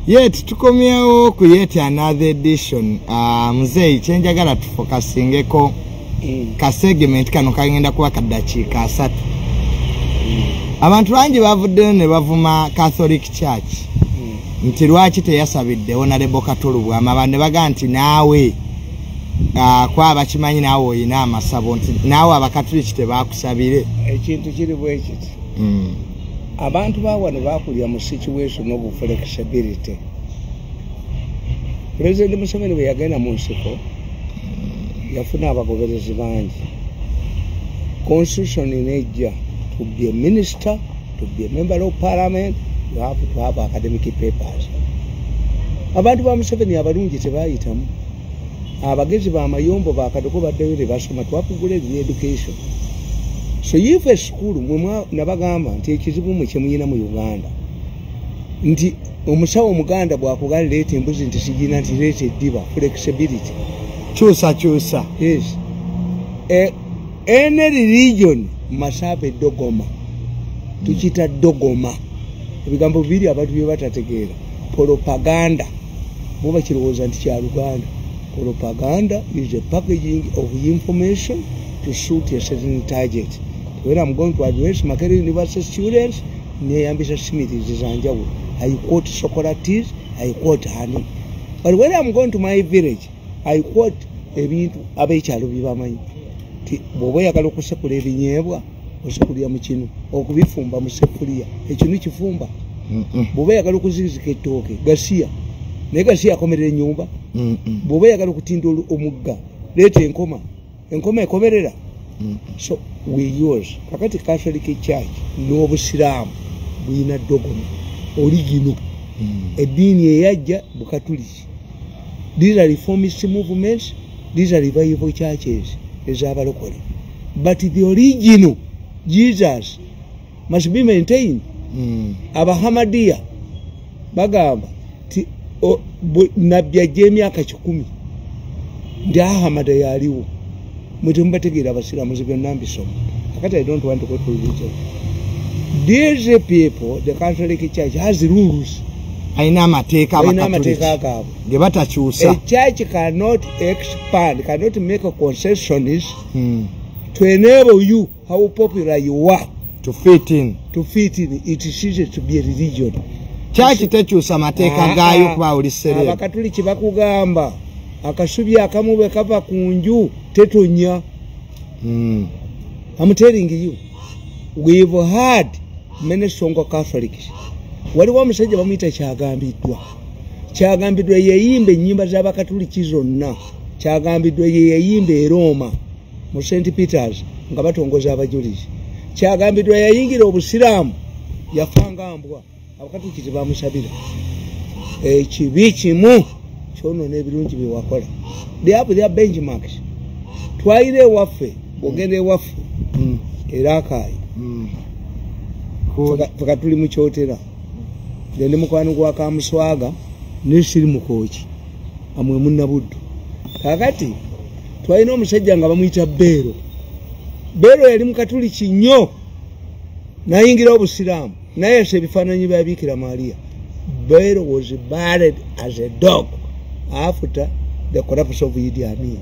Yet tukomyewo ku yet another edition. Muzei chenjagala tufocusingeko ka segment kano kagenda kuba kaddakiika 3. Abantu bangi bavuddeyo ne bavuma Catholic Church. Nti lwaki teyasabidde Honorable Kato Lubwama bande baga nti naawe kwa abakimanyi naawe oyina amasabo nti naawe abakatoliki tebakusabire. Ekintu kiri bwe kiti. Abantu bawana bakulya mu situation of flexibility. President Museveni bwe yagenda mu nsiko yafuna abagoberezi bangi. Constitution inejja to be a minister, to be a member of parliament, you have to have academic papers. Abantu ba Museveni abalungi tebayitamu. Abagezi ba mayombo ba Katoko baddeyo basoma twakugula education. So if a school mumwa nabagamba nti ekizibu mwe kyemuyina mu Uganda nti omusawo Muganda bwakugala leta embuzi nti sigina nti leta eddiba flexibility chusa yes any religion must have a dogma tukita dogma ebigambo bibiri abantu bye batategeera propaganda muba kirowooza nti kya Luganda. Propaganda is a packaging of information to suit a certain target. When I'm going to address Makerere University students, Neyambisa Smith is Zanjawu. I quote Socrates, I quote Honey. But when I'm going to my village, I quote Ebintu Abechalu Vivamai. Boboya Kalokusakura Vinyeva, or Sakuria Muchino, or Kubifumba Musakuria, a Chunichi Fumba. Boboya Kalokuzi Ketoke, Garcia, Negacia Comedy Nyumba, Boboya Kalokutindo Omuga, Lete and Coma Comerera. So we use Kakati Catholic Church, no Siram, we na dogma, original, a dini yaja Bukatulis. These are reformist movements, these are revival churches, but the original Jesus must be maintained. Abahamadia Bagamba Nabia Jamia Kachukumi Dahamada Yariwo. I don't want to go to religion. These people, the Catholic Church has rules. A church cannot expand, cannot make a concessions to enable you how popular you are to fit in. It is easy to be a religion. Church techusa mateka gayo kwa ulisere. Abakatoliki bakugamba akasubi akamube kava kunju tetonya. I'm telling you, we've had many strong Catholics. Waliwo omusajja bamuyita Kyagambiddwa yeyimba ennyimba z'Abakatoliki zonna. Kyagambiddwa yeyimba e Roma mu St. Peters nga batongoza abajulizi. Kyagambiddwa yayingira Obusiraamu yafanga mbwa. Abakatoliki tebamusabira. Ekibi kimu kyonoona ebirungi bye wakola. They have their benchmarks. Twaire waffe ogende waffe era akaayi faka tuli mu kyotera ndi mukwano gwa Kamuswaga nesiri mukooki amwe munnabuddu kakati twalina omusajja nga bamuyita Beero yali mukatuliki nnyo nayingira Obusiraamu naye yasa ebifaananyi bya Bikira Maria. Beero was buried as a dog after the collapse of Idi Amin.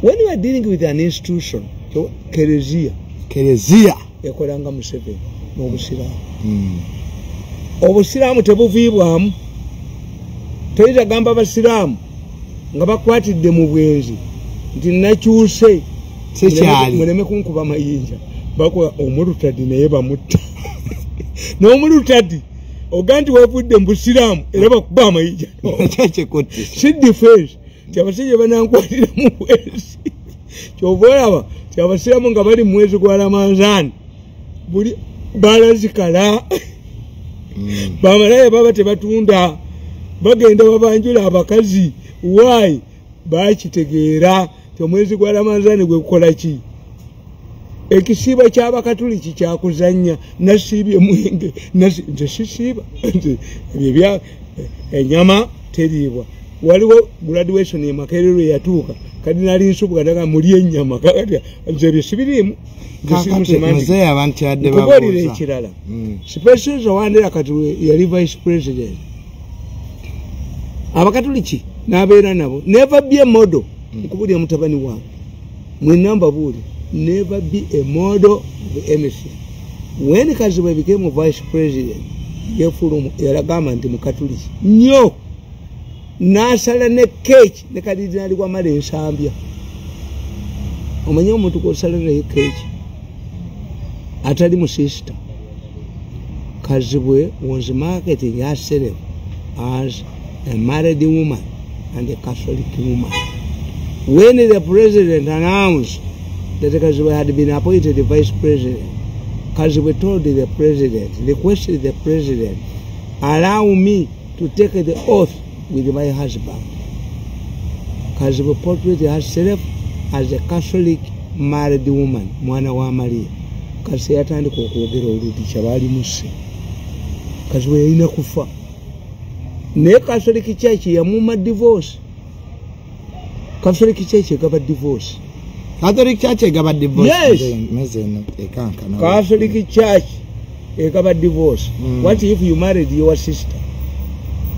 When you are dealing with an institution, Ekelezia, ekolanga Museveni n'Obusiraamu. Obusiraamu tebuviibwamu. Toyinza gamba Abasiraamu nga bakwatidde mu bwenzi nti nakyuse muleme kunkuba mayinja bakola omulutadi naye bamutta. N'omulutadi oga nti wavudde mu Busiraamu era bakuba amayinja. Si defense. Abasajja banankwatira mu bwenzi. Kyova olaba ti Abasiraamu nga bali mu mwezi gwa Ramadhan buli balazikala. Bamalaya baba tebatunda bagenda babanjula abakazi. Why? Bakitegeera ti omwezi gwa Ramadhan gwe kukola ki? Ekisiiba ky'Abakatoliki kyakuzannya nasiibye mwenge nze sisiiba ebyo enyama teriibwa. Waliwo graduation ya Makerere yatuuka Kadinali nsubuga daga muli ennyama kakati nze bisibirimu muzee abantu yadde babuuza ekirala special Rwanda kati yali vice president abakatuliki n'abeera nabo never be a model nkubulya mutabani wange mwenamba buli never be a model of anything. When Kazibwe became a vice president yalagamba nti mukatuliki nnyo n'asala ne keeki ne kadidinali wamala ensambya omanye omuntu kwosala naye keeki atali musista. Kazibwe was marketing herself as a married woman and a Catholic woman. When the president announced that Kazibwe had been appointed the vice president, Kazibwe told the president, requested the president, allow me to take the oath with my husband. Kazibwe portrayed herself as a Catholic married woman, mwana wa Maria. Kasi yatandika okwogera oludi kyabali musse. Kazibwe yalina kufa. Ne Catholic Church yamuma divorce. Catholic Church egaba divorce. Catholic Church egaba divorce. Yes. Catholic Church egaba divorce. What if you married your sister?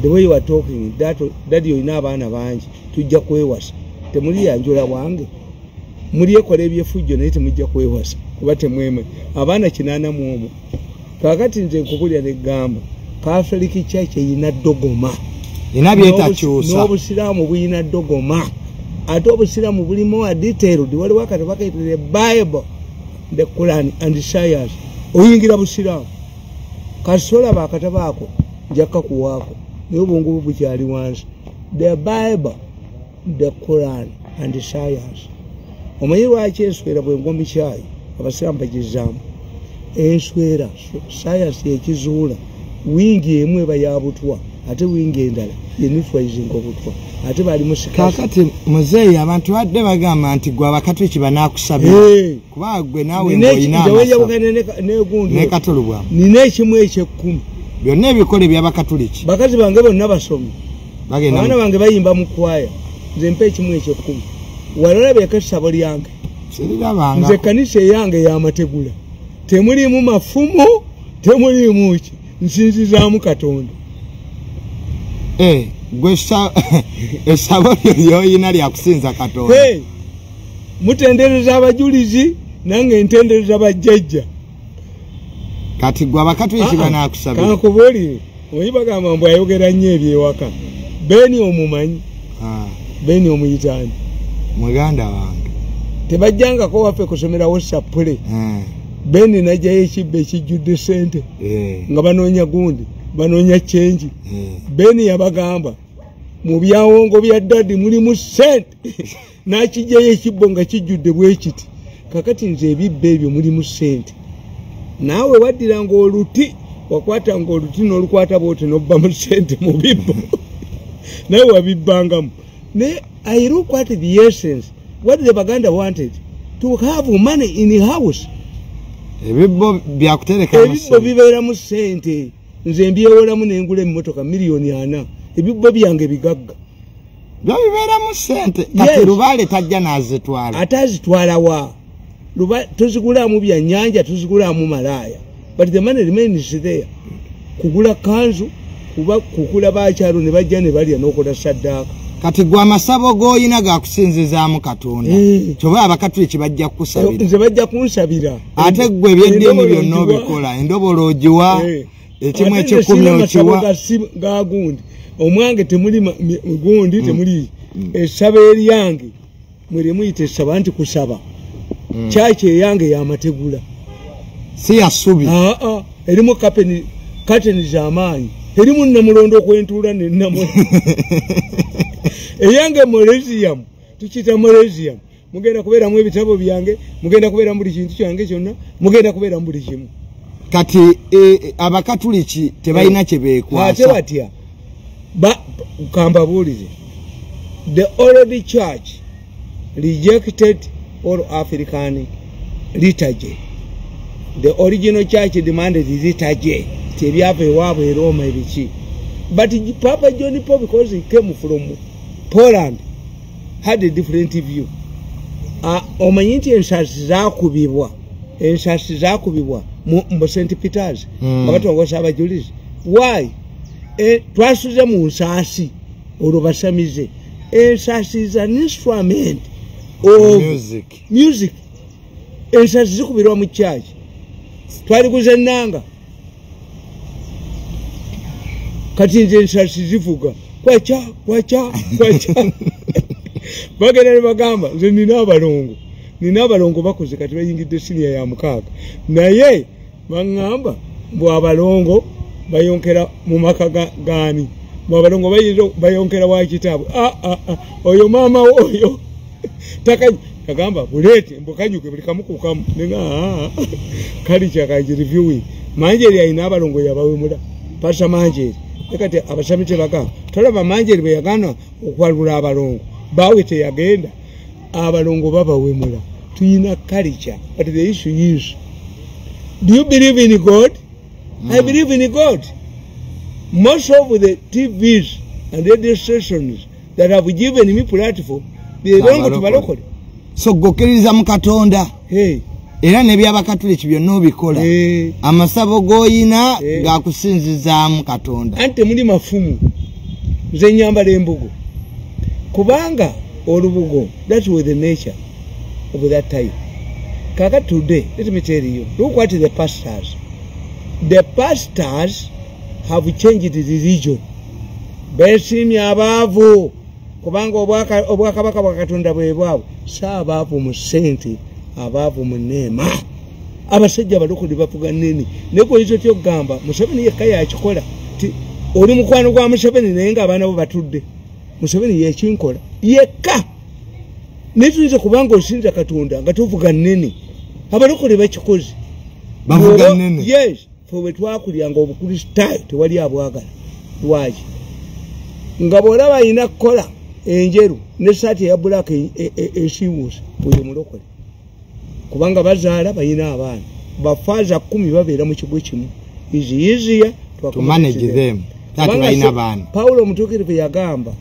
The way you are talking, that you ina abaana bangi tujja kwewasa. Temuli yanjula wange. Muri ekola ebyefujjo naye temujja kwewasa. Kuba temweme. Abaana kinana muomo. Kakati nze nkubulya ne gamba. Catholic Church yina dogoma. Ina byetakyusa. N'obusiraamu buyina dogoma. Ate obusiraamu bulimu a detailed. Waliwo akatabo akayitibwa the Bible, the Quran and the science. Oyingira busiraamu. Kasola bakatabo ako njakka kuwaako. Naye obwongo bukyali wansi. The Bible, the Quran and the science. Omanyi lwaki enswera bwengwa caayi abasiraamu bagizaamu. Enswera science yekizuula wingi emu eba ya butwa ate wingi endala yenutwaizinga obutwa ate bali musika. Kakati muzeeyi abantu badde bagamba nti gwe abakatoliki banaakusabira kuba gwe naawe ng'olina ne Kato Lubwama nina ekimu eky'ekkumi byonna ebikola eby'abakatoliki. Bakazi bange bonna basomi abaana bange bayimba mu kwaya nze mpa ekimu eky'ekkumi. Walalabyeko essabo lyange nze kanisa eyange y'amategula temulimu mafumu temulimu ki nsinzizaamu Katonda. Gwe essabo lyoyina lyakusinza Katonda. Mutendereza abajulizi nange ntendereza bajjajja. Kati gwe abakatoliki banaakusabira. Kankubulire omanyi bagamba mbu ayogera nnyo ebyewaka. Beni omumanyi Beni omuyitaani muganda wange tebajjangako waffe kusomerawo sapule. Beni najjayo ekibba ekijjudde sente nga banoonya gundi banoonya chenji. Beni yabagamba mu byawongo bya dadi mulimu sente n'akijjayo ekibbo nga kijjudde bwe kiti. Kakati nze ebibba ebyo mulimu sente. Naawe waddiranga oluti wakwatanga oluti n'olukwata bwoti n'obba mu sente mu bibbo naye wabibbangamu. I look at the essence. What the Baganda wanted to have money in the house. Ebibbo byakutereka ebibbo bibeera mu sente. Nze mbyewolamu n'engula emmotoka miliyoni 4. Ebibbo byange bigagga. Bibeera mu sente. Kati Lubaale tajja n'azitwala. Atazitwala wa? Tuzigulamu bya nnyanja tuzigulamu malaaya. But the money remains there. Kugula kanzu kuba kukula baakyalo ne bajja ne balya n'okola saddaaka. Kati gwe amasabo g'oyina gakusinzizaamu Katonda. Kyoba abakatoliki bajja kukusabira. Nze bajja kunsabira. Ate gwe ebyeddiini byonna obikola. Endobolo ogiwa, ekimu eky'ekkumi okiwa. Ga gundi. Omwange temuli gundi temuli essaba eryange. Mwere muyita essaba nti kusaba. Kyaki eyange y'amategula. Si ya ssubi. Erimu kateni z'amaanyi. Erimu namulondo okwentuula ne namu. Eyange Molesium, tukita Molesium. Mugenda kubeeramu ebitabo byange, mugenda kubeeramu buli kintu kyange kyonna, mugenda kubeeramu buli kimu. Kati abakatoliki tebalina kye beekwasa. Ate batya. Kamba buulize. The old church rejected all African liturgy. The original church demanded liturgy. Tebyava ewaabwe e Roma ebiki. But Papa John Paul, because he came from Poland, had a different view. Omanyi nti ensasi zakubibwa mu St. Peters nga batongoza abajulizi. Why? Twasuze mu nsasi olwo basamize. Ensasi is an instrument of music. Ensasi zikubirwa mu church. Twali kuzennanga kati nze ensasi zivuga kwacha bagenda ne bagamba nze nina abalongo bakoze kati bayingidde siniya ya mukaaga naye baŋŋamba mbw abalongo bayonkera mu maka gaani abalongo bayonkera wa kitaabu oyo maama oyo takagamba buleete mbukanyuke buli kamukukamu nenga kali kyakaji reviewing manjeri ayina abalongo yabawemula pasa manjeri ekati abasami tebagamba tolaba manjeri bwe yagana okwalula abalongo bawe teyagenda abalongo babawemula tuyina culture but the issue is, do you believe in God? I believe in God. Most of the TVs and radio stations that have given me platform, they don't go to balokole. So gokiriza mu Katonda. Era nebyabakatuliki byonna obikola. Amasabo goyina gakusinziza mu Katonda. Ante muli mafumu nze nyambala embugo kubanga olubugo, that was the nature of that time. Kaka today, let me tell you, look what the pastors have changed the religion. Besimi abavu kubanga obwakabaka bwa Katonda bwe bwabo sabavu mu sente abavu mu neema abasajja balokole bavuga nini neko izo tyo gamba Museveni yekaya akikola ti oli mukwano gwa Museveni naye nga abaana bo batudde Museveni yekinkola yekka netuize kubanga osinza Katonda nga tuvuga nini abalokole bakikoze bavuga nini. Yes, for twakulyanga obukristaayo tewali abwagala lwaki nga bwolaba ina kola enjeru ne saati ya black esiwuuse oyo mulokole kubanga bazaala bayina abaana bafaza 10 babeera mu kigo kimu easier to manage them that bayina abaana. Paulo mutukirivu yagamba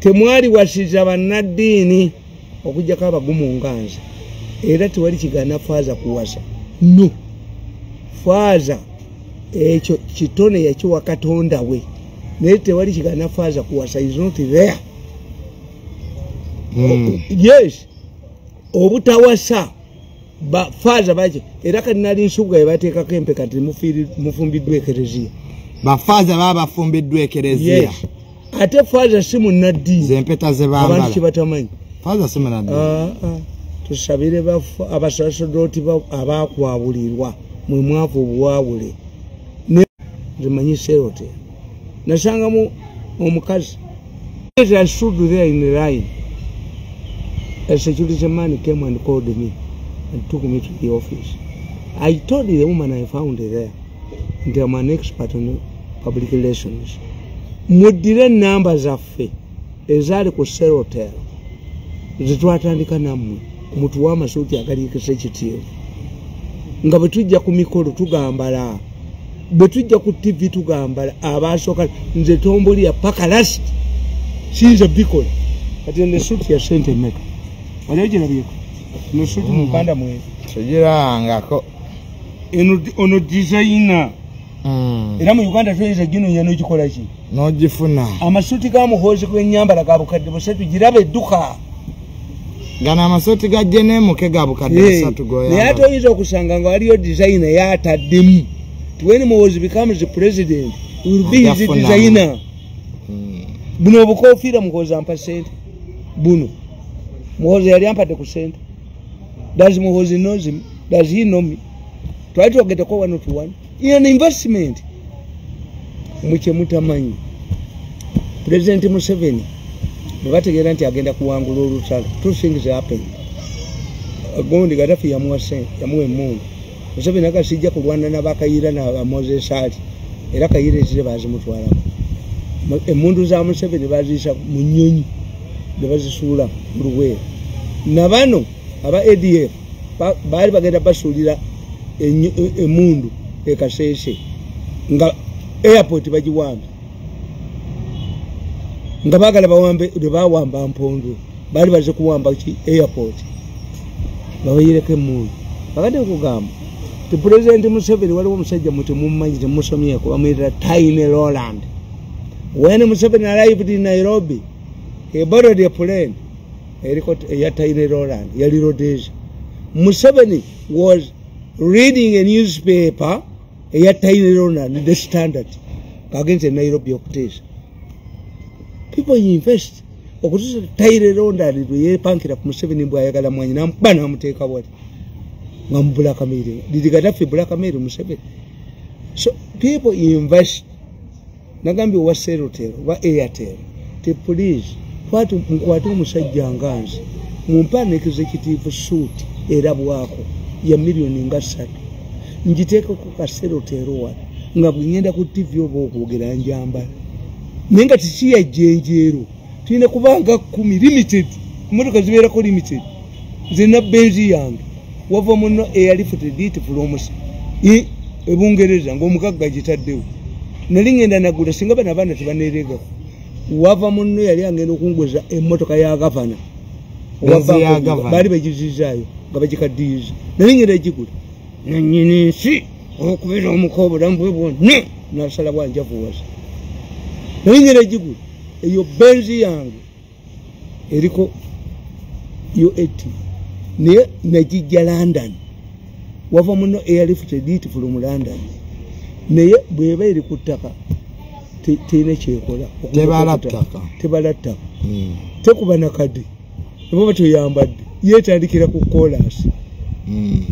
temwali wasiza bannaddiini okujjako abagumu nganza era tewali kigana faza kuwasa no faza ekyo kitone yakiwa Katonda we naye tewali kigana faza kuwasa is not there. Yes, obutawasa ba faza baje era kati nali nsuga yabateeka kempe kati mufumbiddwe Ekelezia bafaza baba fumbiddwe Ekelezia. Yes. Ate faza simu naddi zempeta ze bambala abantu kibatamanyi faza simu naddi tusabire bafa abasaserdoti abakwabulirwa mwe mwavu obwawule ne zimanyi serote nasanga mu omukazi I stood there in the line. A security man came and called me and took me to the office. I told the woman I found there, and I'm an expert on public relations. Mudire numbers of fe, ezali ku Sero Hotel. Zitwatandika namwe, Mutuwama suti akali kisechitiyo. Nga betujja ku mikolo tugambala, betujja ku TV tugambala, abasoka nze tomboli ya paka last. Sinza bikola. Ati ne suti ya sente meka. Waleje biko. Ne suti mupanda mwe. Sejira ngako. Ono designer. Era mu Uganda tweza gino yano gikola ki? No gifuna. Amasuti ga muhozi kwe nyambala ga bukadde busatu girabe duka. Gana amasoti ga jene muke ga bukadde busatu goya. Ne ato yizo okusanga nga waliyo designer yataddemu. When Muhozi becomes the president, he will be his designer. Buno obukofiira Muhozi ampa sente. Buno Muhozi yali ampate ku sente. Does Muhozi knows him? Does he know me? Try to get a call 1 to 1. In an investment. Muche mutamanyi. President Museveni. Bategera nti agenda kuwangula olutalo. Two things happen. Gondi Gaddafi yamuwa sente, yamuwa emmundu. Museveni akasijja kulwana n'abakayira na Moses Ali. Era kayira ezire bazimutwala. Emmundu za Museveni bazisa mu nnyonyi ne bazisuula mu luweero. Na bano aba ADF baali bagenda basuulira emmundu e Kasese nga airport bagiwamba. nga bagala bawambe bawamba mpondo bali baze kuwamba ki airport babayireke mu bagade kugamba the president Museveni waliwo musajja muti mummanyi temusomye ko bamwita Tiny Roland. When Museveni arrived in Nairobi, he borrowed a plane. He got a Tiny Roland, Yali Rhodesia. Museveni was reading a newspaper, a Tiny Roland, the Standard, against the Nairobi Obutasabira. People invest. Okutusa Tiny Roland, ye pankira ku Museveni mbwa yagala mwanyi nampana muteka wati. Ngambula kamiri. Did Gaddafi black kamiri Museveni? So people invest. Nagambi wa Serotel, wa Airtel. The police, watu musajja nganzi. Mumpane executive suit erabu wako ya milioni nga 3. Njiteka ku ka Serotel wa. Nga bwingenda ku TV obo okugera njamba. Nenga tichiya jenjero. Tine kubanga 10 limited. Motoka zibeera ko limited. Zina benzi yange. Wava muno airlifted it fulomos. Ebungereza ng'omukagga gitaddewo. Nalingenda nagula singa bana bana tibanerega. Wava muno yali angenda okungoza emmotoka ya gavana. Bali bagizizaayo nga bagikaddiyiza. Nalingenda gigula. Nanyini si okubeera omukobo dambwe bwonna nasala bwanjavu wasa. Nalingenda gigula. Eyo benzi yange eriko yo 80 ne najija London. Wava muno airlifted it from London. Naye bweba eri ku ttaka tine kyekola tebalattaka tekuba nakadde ebo batoyambadde yeetandikira ku kolasi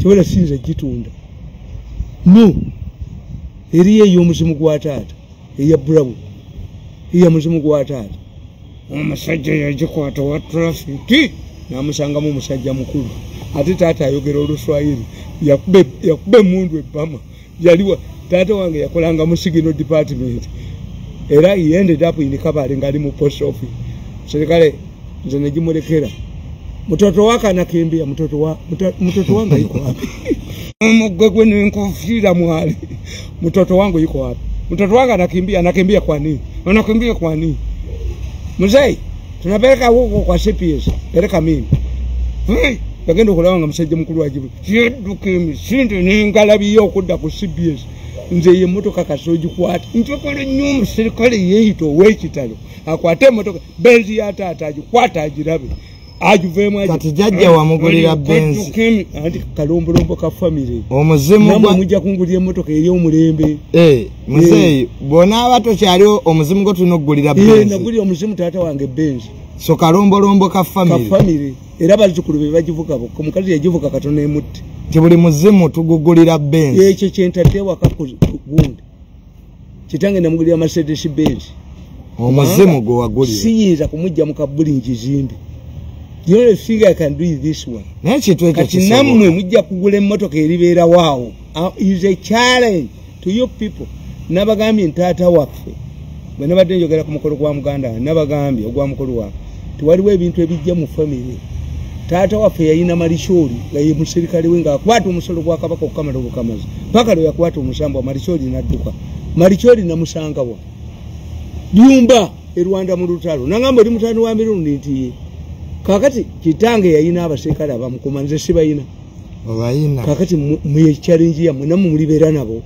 kyola sinza gitunda no eriyo ey'omuzimu gwa taata eya Brown eya muzimu gwa taata omusajja yagikwata wa traffic namusangamu omusajja mukulu ate taata ayogera Oluswayiri yakube mundu ebbama yaliwa taata wange yakolanga mu signal department era he ended up in Kabale ngali mu post office serikale nze negimulekera mutoto wake anakimbia mutoto wangu yuko wapi mugwegwe n'enkofira mwali mutoto wangu yuko wapi mtoto wangu anakimbia kwa nini anakimbia kwa nini mzee tunapeleka huko kwa CPS peleka mimi bagenda okulawanga musajja mukulu wajibu yedukemi sinte n'engalabi okudda ku CPS nze ye motoka kasoji kwata ntokole nyumu serikale yeito wekitalo akwate motoka benzi ya tata ajikwata ajirabe ajuvemu kati jajja wamugulira benzi anti kalombolombo ka family omuzimu gwa mujja kungulira motoka eri omulembe muzeyi bona abato kyaliwo omuzimu go tunogulira benzi nagulira omuzimu tata wange benzi so kalombolombo ka family era bazukulu be bagivuga bokko mukazi yagivuga katono emutti kibuli muzimu tugugulira benzi ekyo kyentadde wakakuzi gundi kitange namugulira Mercedes Benz omuzimu go wagulira siyinza kumujja mu kabuli njizimbe the only figure I can do is this one n'ekintu ekyo kati namwe mujja kugula emmotoka eribeera waawo is a challenge to you people nabagambye ntaata waffe bwe nabadde njogera ku mukolo gwa muganda nabagambye ogwa mukolo wa tiwaliwo ebintu ebijja mu family taata waffe yayina malisholi nga ye musirikale we ng'akwata omusolo gwa kabaka okukamala obukamazi paka lwe yakwata omusambo wa malisholi n'adduka malisholi namusangawa lyumba e Rwanda mu lutalo nangamba oli mutano wa Mirundi nti kakati kitange yayina abaserikale abamukuma nze sibayina obayina kakati mu challenge ya namwe mulibera nabo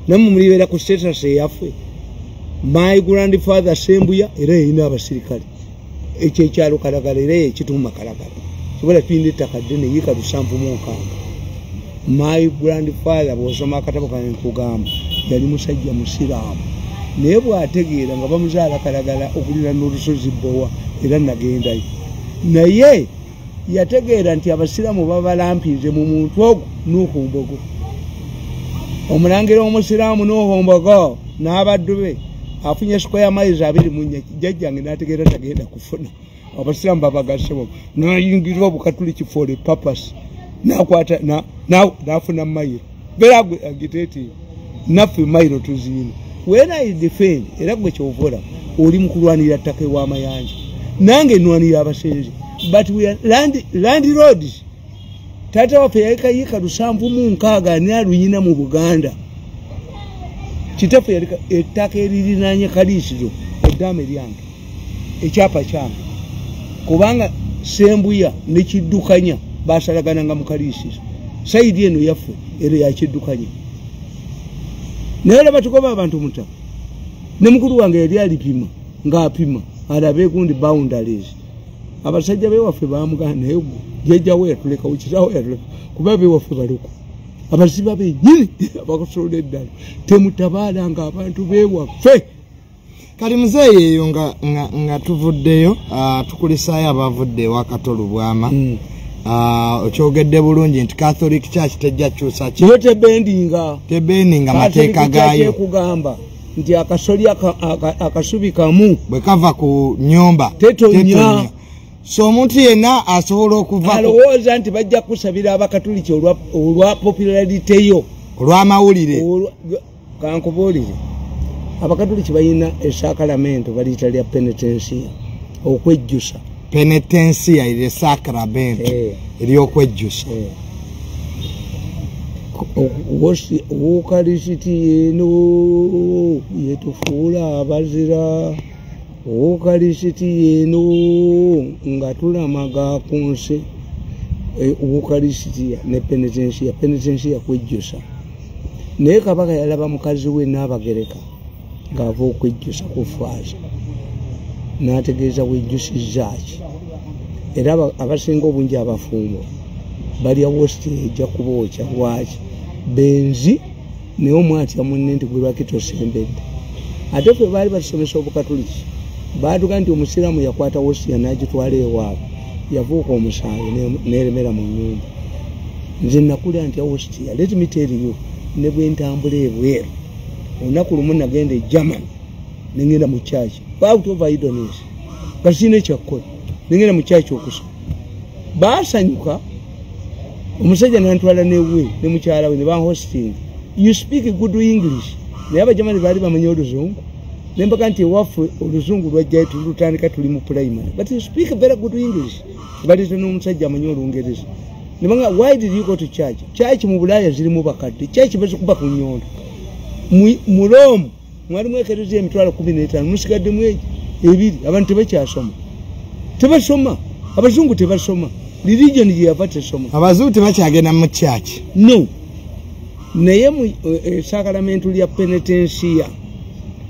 namwe mulibera ku status yaffe my grandfather Sembuya era yayina abaserikale ekyo ekyalo kalagala era ekituma kalagala sobola twinde takadene yika lusambu mukanga my grandfather bwosoma akatabo kankugamba yali musajja musiraamu naye bwategeera nga bamuzaala kalagala okulira n'olusozi Bbowa era nagendayo naye yategeera nti abasiraamu babalampize mu muntu ogwo n'okumbogo omulangira omusiraamu n'ohombogo n'abaddu be afunye square miles 24 jajjange nategeera tagenda kufuna abasiraamu babagasebo nayingirwa bukatuliki for a purpose nakwata nafuna mayiro bera agiteti nafu mayiro tuzini when I defend era gwe kyovola oli mukulwanira ttaka w'amayanja nange nwanira abasenzi but we are landlords tata waffe yayika 706 ne aluyina mu Buganda kitaffe yalika ettaka eririnanye kaliisizo eddame lyange ekyapa kyange kubanga sembuya nekiddukanya basalagananga mu kaliisizo saidi eno yaffe era yakiddukanya naye olaba tugoba abantu mutaka ne mukulu wange yali alipima ng'apima alabe gundi boundaries abasajja bewaffe bamugana naye gwe jjajjawo yatuleka ukirawo yatuleka kuba bewaffe baluku abaziba benyini abakusola eddala temutabalanga abantu bewaffe kali muzeeyi eyo nga tuvuddeyo tukulisaayo abavudde ewa Kato Lubwama okyogedde bulungi nti Catholic Church tejja kyusa kiyo tebendinga mateeka gaayo kugamba nti akasubi kamu bwe kava ku nyumba tetonya so omuntu yenna asobola okuva alowooza nti bajja kusabira abakatuliki olwa popularity yo olw'amawulire kankubuulire abakatuliki balina esakalamento baliyita lya penitensia okwejjusa penitensia ile sacramento ery'okwejjusa Ukarisiti yeno yetufuula abazira Ukarisiti yeno nga tulamaga ku nsi Ukarisiti ne penitensia kwejjusa naye kabaka yalaba mukazi we n'abagereka ng'ava okwejjusa kufaaza n'ategeeza wejjusizzaaki era abasinga obungi abafumbo balya wosti ejja kubookya lwaki benzi naye omwatya munne nti gwe lwaki tosembedde ate ffe baali batusomesa obukatuliki baatuga nti omusiraamu yakwata wostiya n'agitwala ewaabwe yavuuka omusaayi n'eremera mu nnyumba nze nakulya ntya wostiya let me tell you ne bwe ntambula ebweru olunaku lumu nagenda e Germany nengenda mu kyaki out of idleness nga sirina ekyakkola nengenda mu kyaki okusoma baasanyuka omusajja nantwala newe ne mukyala we ne banhosting you speak good English naye abajamani baali bamanya oluzungu nembaga nti ewaffe oluzungu lwajjayo tulutandika tuli mu primary but you speak very good English baleta n'omusajja amanya olungereza nebanga why did you go to church mu Bulaaya zirimu bakadde church bazikuba ku nyondo mu Rome mwalimu Ekelezia emitwalo 15 musigaddemu ebiri abantu tebasoma abazungu tebasoma religion gye yava tesoma abazungu tebakyagenda mu church no naye mu sakalamento lya penitensia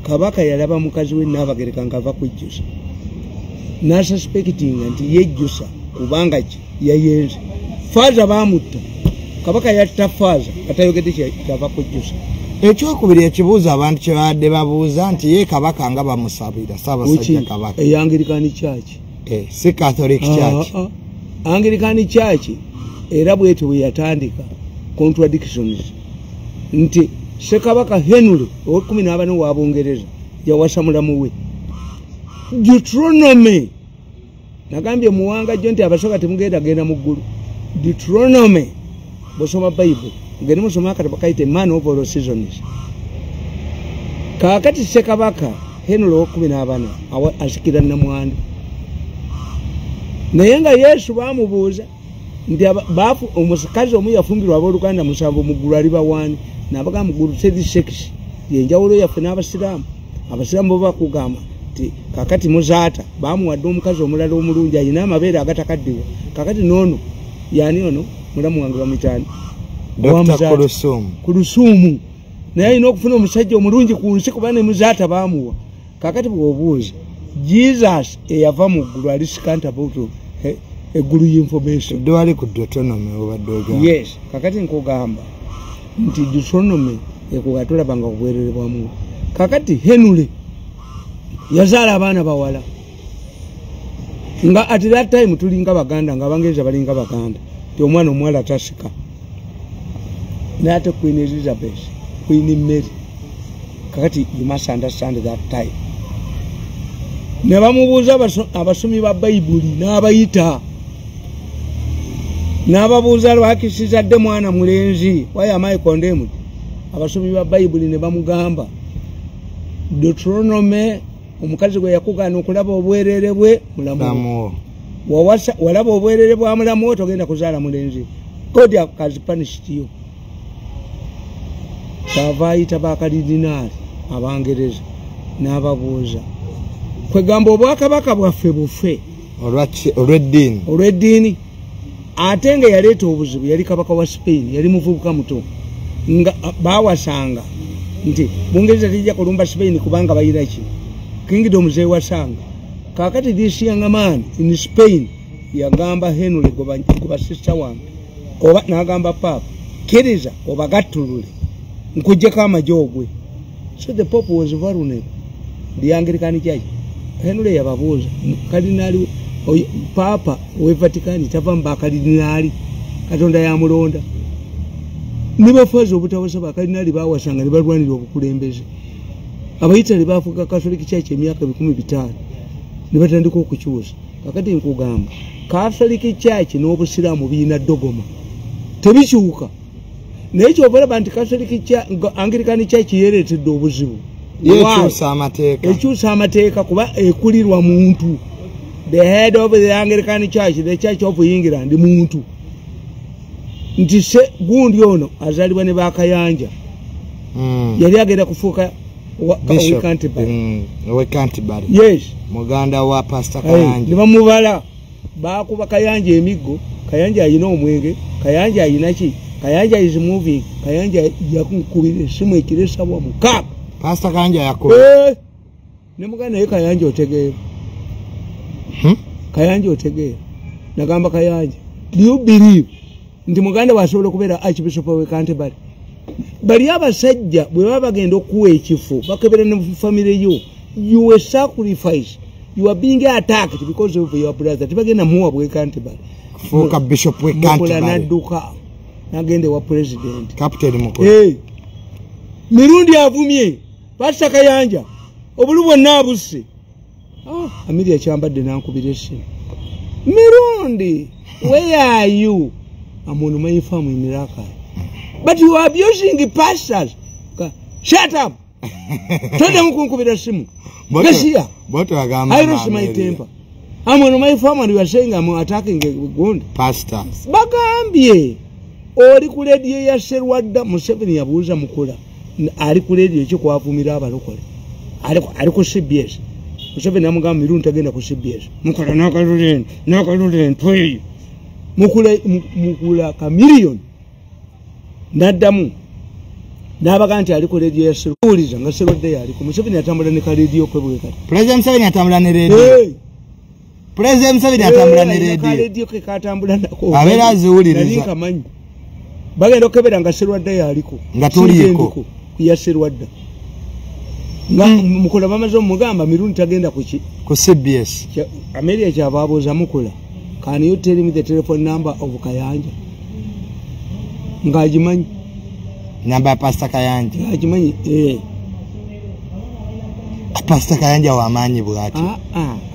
kabaka yalaba mukazi we n'abagereka ng'ava kwejjusa n'asuspectinga nti yejjusa kubanga ki yayenze faaza baamutta kabaka yatta faaza atayogedde kyava kwejjusa ekyokubiri ekibuuzo abantu kye babadde babuuza nti ye kabaka nga bamusabira Ssaabasajja kabaka eyangirikani kyaki si Catholic Church Anglican Church era bwete bwe yatandika contradictions nti Ssekabaka Henry owe-14 wa Bungereza yawasa mulamu we Deuteronomy nagambye muwanga jjo nti abasoka temugenda genda mu ggulu Deuteronomy bosoma Bible ngene musoma akatabo kaite man of all seasons kakati Ssekabaka Henry owe-14 asikira namwandu naye nga Yesu bamubuuza nti baafu omusakazi omu yafumbirwa abooluganda 7 mu ggulu ali bawaani n'abagamba mu ggulu teri sex yenjawulo yaffe n'abasiraamu abasiraamu bo bakugamba nti kakati muzaata bamuwadde omukazi omulala omulungi ayina amabeere agatakaddiwa kakati noono yaani ono mulamu wange bamuyitani Kulusuumu naye alina okufuna omusajja omulungi ku nsi kuba ne muzaata baamuwa kakati bw'obuuza Jesus eyava mu ggulu ali sikantable eggulu y'information dwali ku Deuteronomy obadde yes kakati nkugamba nti Deuteronomy ekugatulabanga obwerere bwamu kakati Henry yazaala abaana bawala nga at that time tulinga baganda nga Abangereza balinga baganda ti omwana omuwala tasika n'ate Queen Elizabeth Queen Mary kakati you must understand that time ne bamubuuza abasomi ba Bayibuli n'abayita n'ababuuza lwaki sizadde mwana mulenzi why am I condemned abasomi ba Bayibuli ne bamugamba Deuteronomy omukazi gwe yakugaana okulaba obwerere bwe mulamu walaba obwerere bwa mulamu togenda kuzaala mulenzi God has punished you kyava ayita bakaridinaali Abangereza n'ababuuza kwegamba obwakabaka bwaffe bufe olw'eddiini ate nga yaleeta obuzibu yali kabaka wa Spain yali muvubuka muto nga bawasanga nti Bungereza tijja kulumba Spain kubanga bayina ki kingdom zewasanga kakati this young man in Spain yagamba Henry goba sister wange oba nagamba papa kiriza oba gattulule nkujjeko amajogwe. So the Pope was vulnerable. The Anglican Church Henry yababuuza kardinali papa we Vatican tavamba kardinali Katonda yamulonda nibafaza obutawasaba kardinali bawasanga nibalwanira obukulembeze abayitali bafuka Catholic Church emyaka 15 nibatandika okukyusa kakati nkugamba Catholic Church n'obusiraamu biina dogoma tebikyuka naye kyobalaba nti Catholic Church Anglican Church yereetedde obuzibu ekyusa amateeka kuba ekulirwa muntu. The head of the Anglican Church, the Church of England, muntu nti se gundi ono azalibwa ne bakayanja yali agenda kufuuka Canterbury. Yes, muganda wa Pastor Kayanja ne bamubala bakuba Kayanja emiggo. Kayanja ayina omwenge, Kayanja ayina ki, Kayanja is moving, Kayanja yakukubira esimu ekire Ssabo mukaka Pastor Kayanja yakola ne muganda ye Kayanja otegeera Kayanja otegeera nagamba Kayanja do you believe nti muganda wasobola okubeera Archbishop we Canterbury bali abasajja bwe baba bagenda okuwa ekifo bakebera ne family yo you were sacrificed, you are being attacked because of your brother tibagenda muwa bwe Canterbury fuka bishop we Canterbury naduka nagende wa president captain mukuru Mirundi avumye Pastor Kayanja obulu bwonna abuse Amelia chambadde nankubira essimu Mirundi where are you? I'm on my farm in Miracle but you are abusing pastors. Shut up. Told them kunkubira essimu Gasia boto agamba I lost my temper. I'm on my farm and you are saying I'm attacking a good pastor bagambye oli ku radio ya Serwadda Museveni yabuuza mukula ali ku radio ekyo kwavumira abalokole ali ku CBS Museveni amugamba Mirundi tagenda ku CBS mukula nakaluleni tweyo mukula kamiliyoni naddamu n'abaga nti ali ku radio ya Serwadda nga Serwadda yali ku Museveni atambula ne ka radio kwebwe kati President Museveni atambula ne radio President Museveni atambula ne radio ke katambula nako abera aziwuliriza nali kamanyi bagenda okebera nga Serwadda yaliko nga tuliyeko ya Serwadda nga mukula bamaze omugamba Mirundi tagenda kuki ku CBS Amelia kyabaabuuza mukula can you tell me the telephone number of Kayanja ngajimanyi namba ya Pastor Kayanja ngajimanyi Pastor Kayanja wa maanyi bwati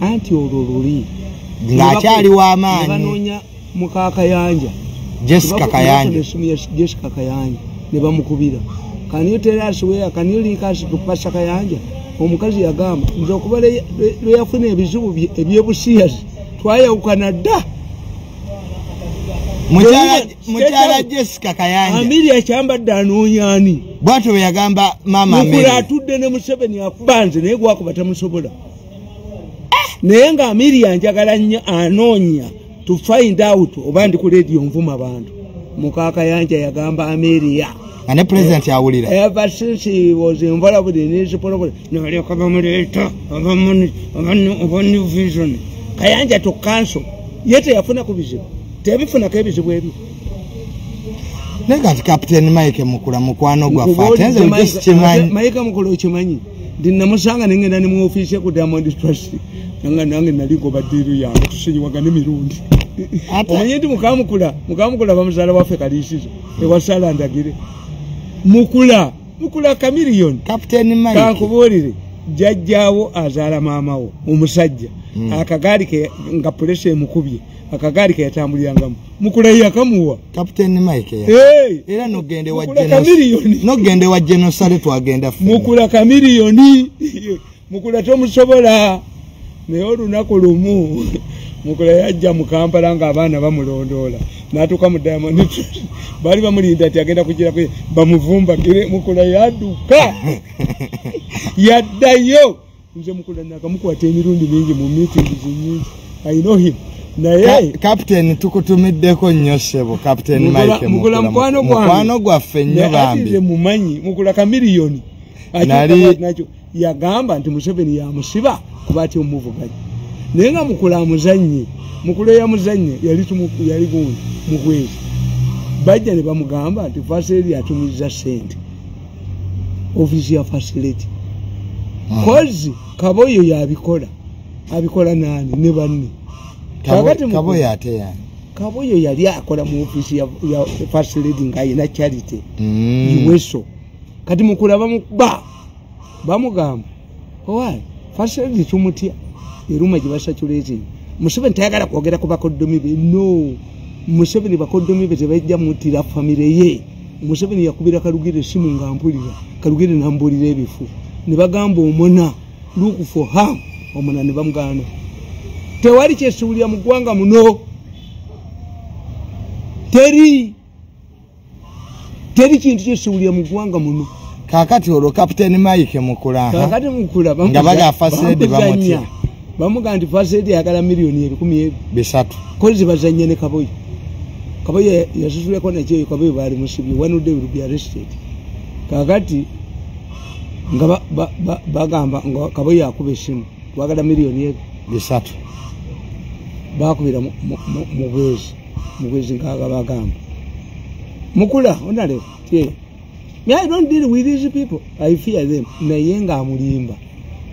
anti olululi ng'akyali wa maanyi banoonya muka Kayanja Jessica Kayanja Jessica Kayanja ne bamukubira can you tell us where can you link us to Pastor Kayanja omukazi yagamba nze okuba lwe yafuna ebizibu ebyebusiyazi twayawukana dda mukyala Jessica Kayanja Amelia kyambadde anoonyani bwatyo bwe yagamba mama Amelia atudde ne Museveni akubanze naye gwakuba tamusobola naye nga Amelia njagala nnyo anoonya to find out oba ndi ku radio nvuma abantu muka Kayanja yagamba Amelia and the president yawulira ever since he was involved in his problem no leo kama mleta aba new vision Kayanja to cancel yete yafuna kubizibu tebifuna kebizibu ebi nega captain Mike mukula mukwano gwa fatenze just chimanyi Mike mukula chimanyi ndina musanga nengenda ni mu office ku Diamond Trust nange naliko badiru ya tusenyi wagane Mirundi omanyenti mukamukula bamuzala wafe kalisizo ewasala ndagire mukula kamiliyoni captain Mike kakubolire jajjawo azala mamawo omusajja akagaali ke nga polisi emukubye akagaali ke yatambulirangamu mukula yakamuwa captain Mike era nogende wa genocide twagenda mukula kamiliyoni mukula tomusobola naye olunaku lumu mukula yajja mu Kampala nga abaana bamulondoola n'atuuka mu Diamond bali bamulinda ati agenda kugira bamuvumbagire mukula yadduka yaddayo nze mukula nakamukwata emirundi mingi mu meetings nyingi. I know him. Naye Captain tukutumiddeko nnyo Ssabo Captain Mike mukula mukwano gwaffe nnyo bambi. Nze mumanyi mukula ka miliyoni. Nacho yagamba nti Museveni yamusiba kuba ati omuvuganya. Naye nga mukula amuzannye mukula yamuzannye yali gundi mukwezi. Bajja ne bamugamba nti facility atumiza sente. Office ya facility. Kozi Kaboyo yabikola. Abikola nani ne banne. Kaboyo ate yani. Kaboyo yali akola mu office ya facility ngaye na charity. Iweso. Kati mukula bamugamba. Owai facility tumutia. Iruma jibasha chulezi. Museveni tayagala kwogera ku bakoddomi be. No. Museveni bakoddomi be tebajja mutira family ye. Museveni yakubira Kalugire simu ngampulira. Kalugire nambulira ebifu. Ne bagamba omona look for harm. Omona ne bamugana. Tewali kyesuulira mu ggwanga muno. Teri kintu kyesuulira mu ggwanga muno. Kakati olwo Captain Mike mukula. Kakati mukula nga baga facility bamutya. Bamuga nti facility yakala miliyoni 10,300. Kozi bazanye ne Kaboyo. Kaboyo yasusuleko na kyeyo Kaboyo bali musibi. One day will be arrested. Kakati nga bagamba nga Kaboyo akube simu. Wakala miliyoni 300. Bakubira mu bwezi ngaga bagamba. Mukula onale tie. Me I don't deal with these people. I fear them. Naye nga amulimba.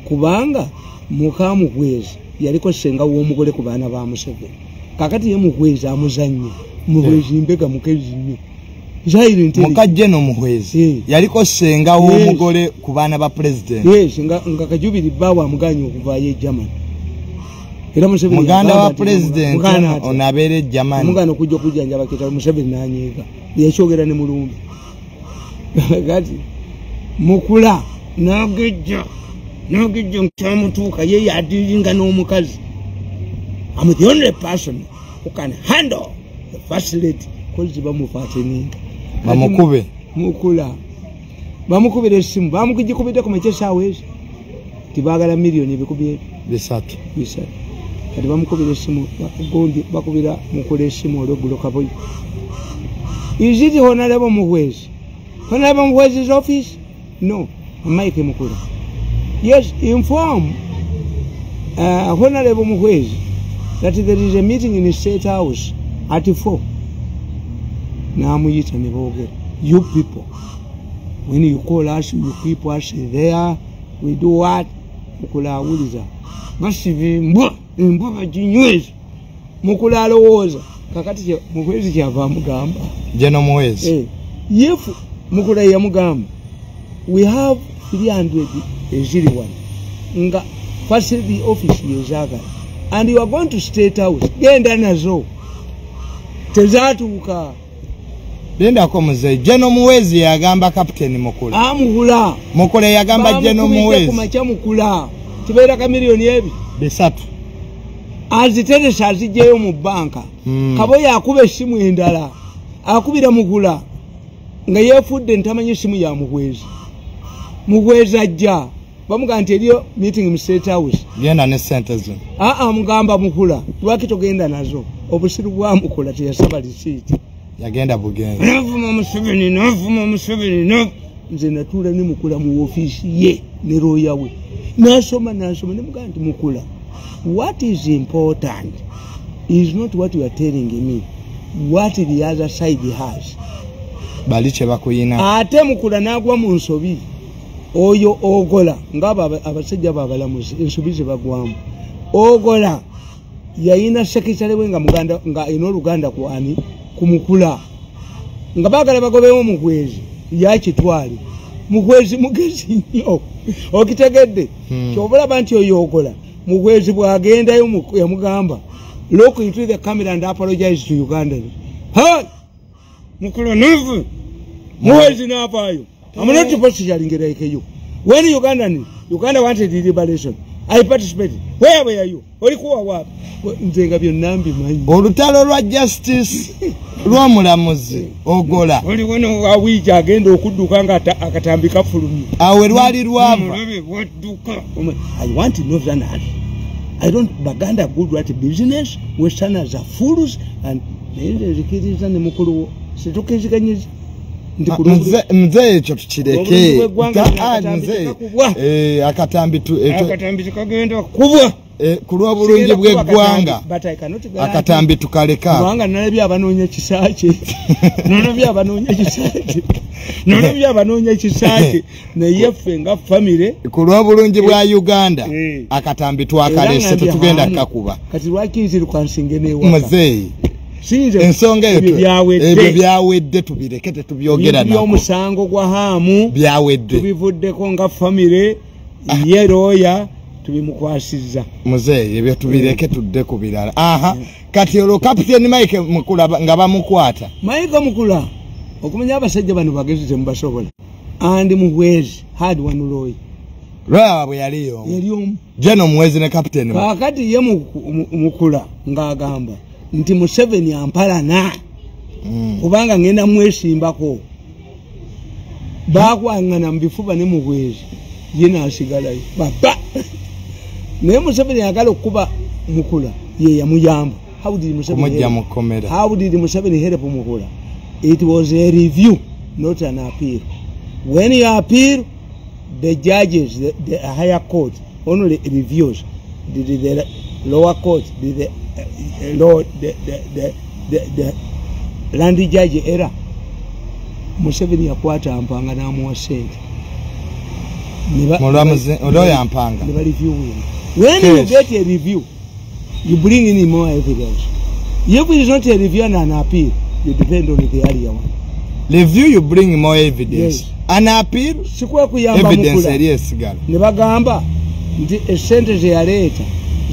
Kubanga mukamu kwezi yaliko senga w'omugole ku baana ba Museveni. Kakati ye mukwezi amuzannye. Mukwezi mbega mukezi nnyo. Zaire nteli. Mukajje no mukwezi. Yaliko senga w'omugole ku baana ba president. Yes, nga Kajubiri bawa amuganyo okuvayo Germany. Era Museveni muganda wa president onabere Germany. Muganda kujja bakita Museveni nanyiga. Yachogera ne mulumbi. Gati mukula nagejja nkamutuka ye yadiringa n'omukazi. I'm the only person who can handle the facility. Kozi bamufateninga bamukube mukula bamukubira esimu bamukijikubide ku machesa awezi tibagala miliyoni bikubye bisatu kati bamukubira esimu bakugondi bakubira mukula esimu olweggulo Kaboyo. Is it Honorable Muhwezi? Honorable Muhwezi's office? No. Mike Mukula. Yes, inform Honorable Muhwezi that there is a meeting in the State House at 4. Now you people, when you call us, you keep us there. We do what? Mukula wuliza. Basivi mbwa jinywezi. Mukula alowooza. Kakati Muhwezi kyava mugamba. Jeno Muhwezi. If Mukula yamugamba, we have 301 nga facility office yezaga, and you are going to State House. Genda nazo tezatuuka. Linda ko muzeyi Jeno Muhwezi yagamba Captain Mukula. Mukula yagamba Jeno Muhwezi. Kumacha Mukula kibeera ka miliyoni ebi bisatu. Aziteresa azijeyo mu banka. Kaboyo akube esimu endala. Akubira Mukula nga yefudde ntamanyi esimu ya Muhwezi. Muhwezi ajja bamuga nti eriyo meeting mu State House. Genda ne sente zo. Mugamba Mukula lwaki togenda nazo. Obusiru bwa Mukula teyasaba lisiiti. Yagenda bugenda. Navuma Museveni no. Nze natula ne Mukula mu office ye ne roya we. Nasoma ne muga nti Mukula. What is important is not what you are telling me. What the other side has. Baliche bakuyina. Ate Mukula nagwa mu nsobi. Oyo ogola ngaba abasajja babalamuzi ensobi ze bagwamu. Ogola yayina sekitale wenga muganda nga ino Luganda kwani kumukula. Nga bagala bagobewo Muhwezi yakitwali. Muhwezi mugezi nnyo. Okitegedde. Kyobola banti oyo ogola. Muhwezi bwagenda ya mugamba. Look into the camera and apologize to Uganda. Hey! Mukula nevu. Muhwezi nafayo. I'm not supposed to yell like you. When Uganda wanted the liberation, I participated. Where were you? Olikuwa wapi? Nzenga byonnambi manyi. Olutalo lwa justice lw'omulamuzi ogola. Oli wono awija agenda okudduka nga akatambika fulumye. Awe lwali lwava. I want to know that. I don't baganda good at business. Westerners are fools and nezikiriza ne mukulu situkezikanyiza. Mzee ekyo tukireke. Akatambi kagenda kubwa. Kulwa bulungi bw'eggwanga akatambi tukaleka kubanga nalabye abanoonya kisaake abanoonya kisaake naye ffe nga famire kulwa bulungi bwa Uganda akatambi twakalese tetugenda kakuba kati lwaki nziri kwansinge newa muzeeyi ensonga ebyo byawedde tubireke tetubyogera nako omusango gwa haamu byawedde tubivuddeko nga famire ye looya tubimukwasizza muzeeyi ebyo tubireke tudde ku birala kati olwo kapiteni Mike Mukula nga bamukwata Mike Mukula okumanya abasajja bano bagezi temubasobola andi muhwezi hadi wanulooyi lwabwe yaliyo jeno muhwezi ne kapiteni kakati ye Mukula ng'agamba nti Museveni ampalana kubanga ngenda mwesimbako bakwangana mu bifuba ne muhwezi ye n'asigalayo baba naye Museveni yagala okuba Mukula ye yamuyamba. How did Museveni help Mukula? It was a review, not an appeal. When you appeal, the judges, the higher court only reviews. Did the lower court, did the land judge error? Museveni yakwata ampanga n'amuwa sente. Never review him. When you get a review, you bring in more evidence. If it is not a review and an appeal, you depend on the earlier one. Review, you bring more evidence. Yes. An appeal, evidence eryesigala. Nebagamba nti esente yaleeta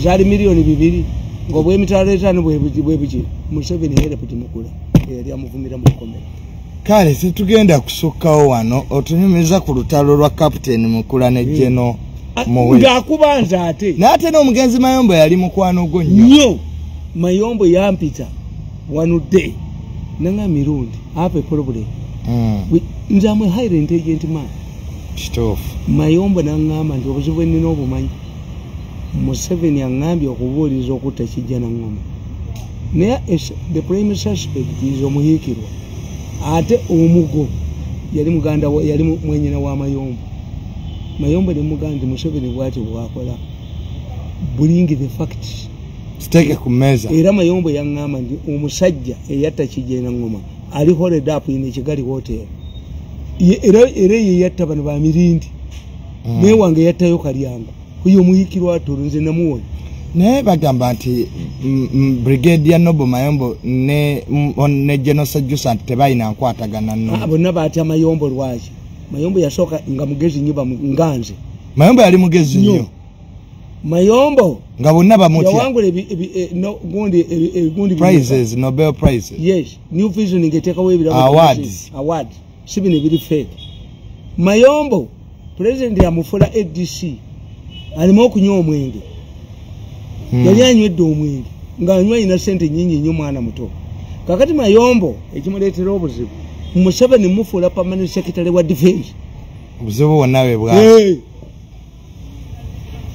zali milioni 2 ng'obwe emitwalo 5 bwe biki Museveni helped Mukula yali amuvumira mu kukomera. Kale situgenda kusukkawo wano otunyumiza ku lutalo lwa Captain Mukula ne Geno Muhwezi. Ngakubanza ate. N'ate n'omugenzi Mayombo yali mukwano gwo nnyo. Mayombo yampita wanudde nanga Mirundi have a problem. Nze am a highly intelligent man. Kituufu. Mayombo n'angamba nti obuzibu ennina obumanyi. Museveni angambye okubuuliriza okutta Kijana Ngoma. Naye the prime suspect is omuhiikirwa. Ate omugo yali muganda yali mwenyina wa Mayombo. Mayombo ne muganda Museveni bwati bwakola. Bring the facts. Steke ku meza. Era Mayombo yangamba nti omusajja eyatta Kijana Ngoma ali holed up in Kigali hotel. Era ye yatta bano ba Mirindi. Ne wange yattayo Kalyango. Kuyo muhikirwa turunze namuwona. Ne bagamba nti Brigadier Nobo Mayombo ne General Sajusa tebayina nkwatagana nno. Bonna batya Mayombo lwaki. Mayombo yasoka nga mugezi nyiba nganze. Mayombo yali mugezi nnyo. Mayombo nga bonna bamutya. Yawangule gundi prizes, Nobel prizes. Yes, New Vision ingeteka webira award. Sibine biri fake. Mayombo president yamufula ADC. Alimo okunywa omwenge. Yali anywedde omwenge nga anywa ina sente nyingi nnyo mwana muto. Kakati Mayombo ekimuleetera obuzibu. Museveni mufula permanent secretary wa defense. Obuzibu bwonna bwa.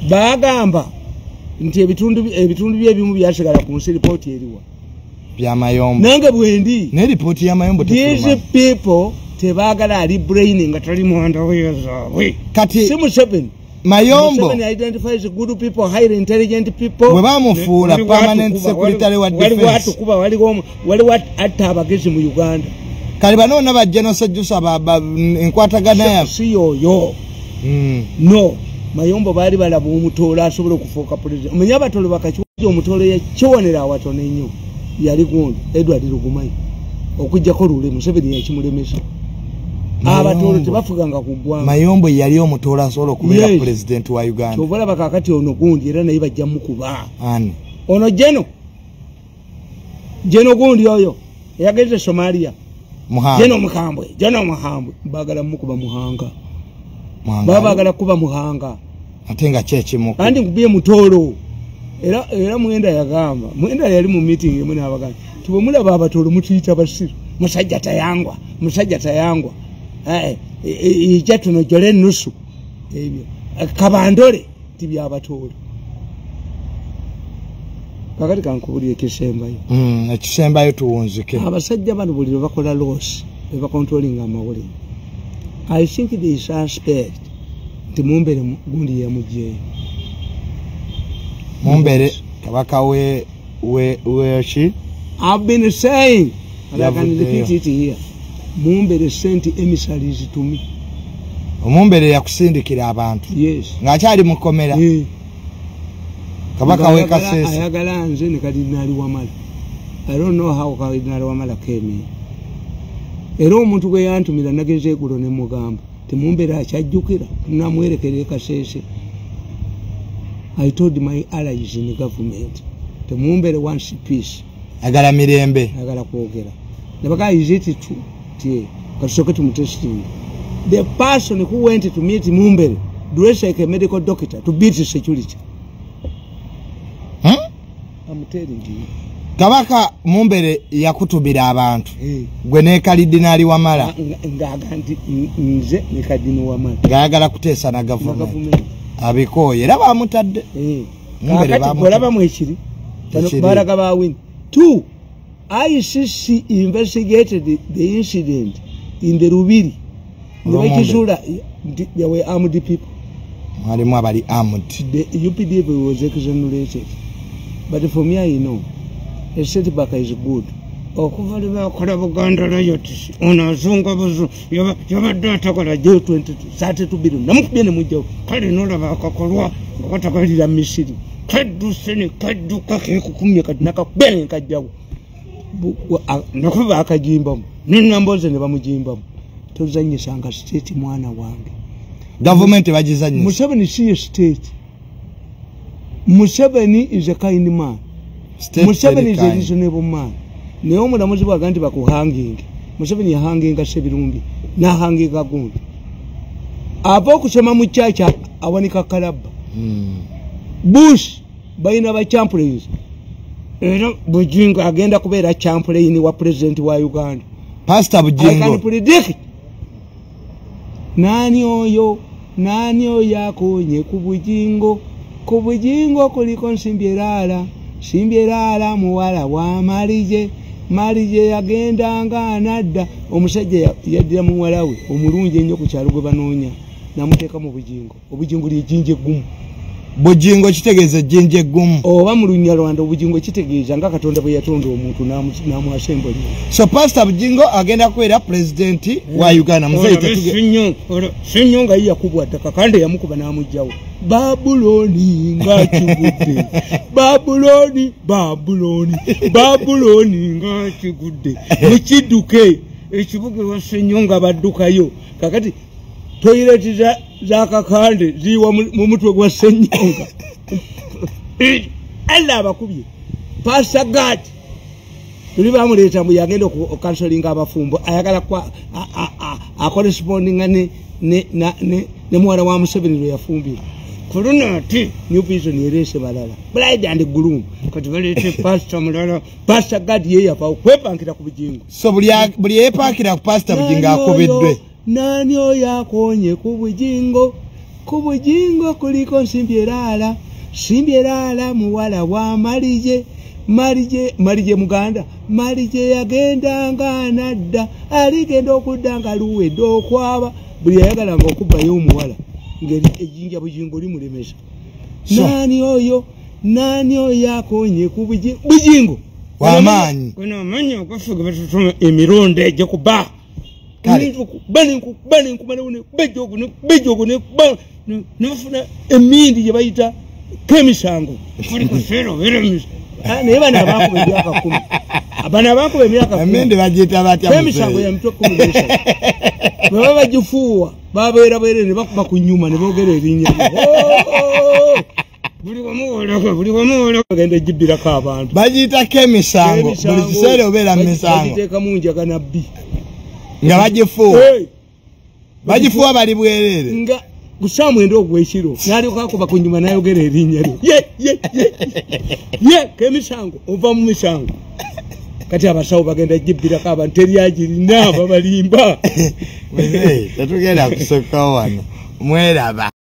Bagamba nti ebitundu by'ebimu byasigala ku nsi report eriwa. Bya Mayombo. Nange bwendi. Ne report ya Mayombo These people tebagala ali brain nga tali mwanda wezaabwe. Kati si Museveni. Mayombo identifies good people, highly intelligent people. We bamufuula permanent secretary wa defense. Wali wat atabagezi mu Uganda. Kali bano na ba General Sajusa enkwatagana ya si yoyo. No. Mayombo bali balaba omutola asobola okufuuka president. Omenya abatole bakakiwuja omutola yakiwonera awatone nnyo. Yali gundi Edward Lugumayi. Okujjako lule Museveni yakimulemesa. Abatolo tebafuganga kugwanga. Mayombo yali omutola asobola okubeera president wa Uganda. Tobola bakakati ono gundi era naye bajja mukuba. Ani. Ono Geno gundi oyo yageze Somalia. Geno Muhambwe bagala mukuba Muhanga. Baba bagala kuba Muhanga. atenga chechi muko andi kubiye mutoro era mwenda yagamba mwenda yali mu meeting emwe n'abaganda tibo mulaba abatoro mutuyita basiru musajja tayangwa ijatuno jole nusu ebyo kabandole tibya abatoro kakati kankubulire kisembayo ekisembayo tuwunzike abasajja bano buli bakola loss eba controlling amawuli I think they suspect timumbere gundi ya mujye mumbere kabaka we she I've been saying and I can repeat it here mumbere sent emissaries to me omumbere yakusindikira abantu yes ngakyali mukomera kabaka we kasese ayagala nze ne Kardinali Wamala I don't know how Kardinali Wamala came in era omuntu gwe yantumira nageze egulo ne mugamba temumbere akyajjukira namwerekere kasese I told my allies in the government temumbere wants peace agala mirembe agala kwogera nebaka is it true tie kasoke tumutesting the person who went to meet Mumbere dressed like a medical doctor to beat security I'm telling you kabaka Mumbere yakutubira abantu gwe ne Kardinali Wamala ngagandi nze ne Kardinali Wamala gagala kutesa na government abikoye era bamutadde Mumbere bamutadde mwekiri baraga bawin 2 ICC investigated the incident in the Mubiri nebakizula they were armed people mwalimu abali armed the UPDF was exonerated but for me I know a setback is good okuvalira kola Buganda rayoti onazunga buzu yabadde kola J22 32 billion namukubye ne mujjo kale nola bakakolwa ngatakalira Misiri kaddu sene kaddu kake kukumye kadnaka bene kajjawo nakuba akajimbamu ninamboze ne bamujimbamu tozanyisanga state mwana wange government bajizanyisa Museveni si state Museveni is a kind man Museveni is a reasonable man ne omulamuzi bwagandi bakuhanging Museveni yahanginga Sebirumbi na hanginga gundi abo kusema mu chacha awanika kalaba Bush baina ba champions era Bujingo agenda kubeera champion wa president wa Uganda Pastor Bujingo I can predict nani oyo yakonye ku Bujingo kuliko Nsimbyerala muwala wa Malije yagendanga anadda omusajja yaddira muwala we omulungi ennyo ku kyalo gwe banoonya namuteeka mu Obujingo lyejinje gumu Bujingo kitegeeza jinje gumu oba mu Lunyarwanda Obujingo kitegeeza nga Katonda bwe yatonda omuntu namu assembly so Pastor Bujingo agenda kwera president wa Uganda muzeite sinyo nga yakubwa ttaka kandi yamukuba namujjawo Babuloni ngakigudde Babuloni ngakigudde mukiduke ekibuga wasenyo nga baddukayo kakati toilet za kakande ziwa mu mutwe gwa Senyonga alla bakubye Pastor God tuli bamuleta mu yagenda counseling abafumbo ayagala kwa corresponding ne mwana wa Museveni lo yafumbira Corona ati new vision yerese balala bride and gloom kati balete pastor mulala Pastor God ye yafa okwepankira ku Bujingo so buli yepankira ku Pastor Bujingo akobeddwe nani yakonye ku Bujingo kuliko Nsimbyerala muwala wa Malije muganda Malije yagendanga anadda aligenda okuddanga luwedde okwaba buli yayagalanga okubbayo omuwala ngeri ejinja Bujingo limulemesa nani oyo yakonye ku Bujingo wamaanyi kuna manya okufuga batutuma emirundi ejja kuba bani kumanone bejogo ne nafuna emindi gye bayita kemisango kuli kusero veremis naye bana bakuba emyaka 10 abana bakuba emyaka 10 emindi bagiyita batya kemisango ya mutwe 10 baba bagifuuwa babeera ne bakuba ku nyuma ne boogera erinnya buli wamuwola genda jibbirako abantu bagiyita kemisango buli kiseera obeera misango bagiteeka mu njaga nabbi nga bagifuuwa bali bwerere nga kusamu endo gwekiro nali kakuba kunyuma nayogera erinnya lyo ye kemisango ova mu misango kati abasawo bagenda jibbira kaba nteriagirina babalimba tatugenda kusoka wano mweraba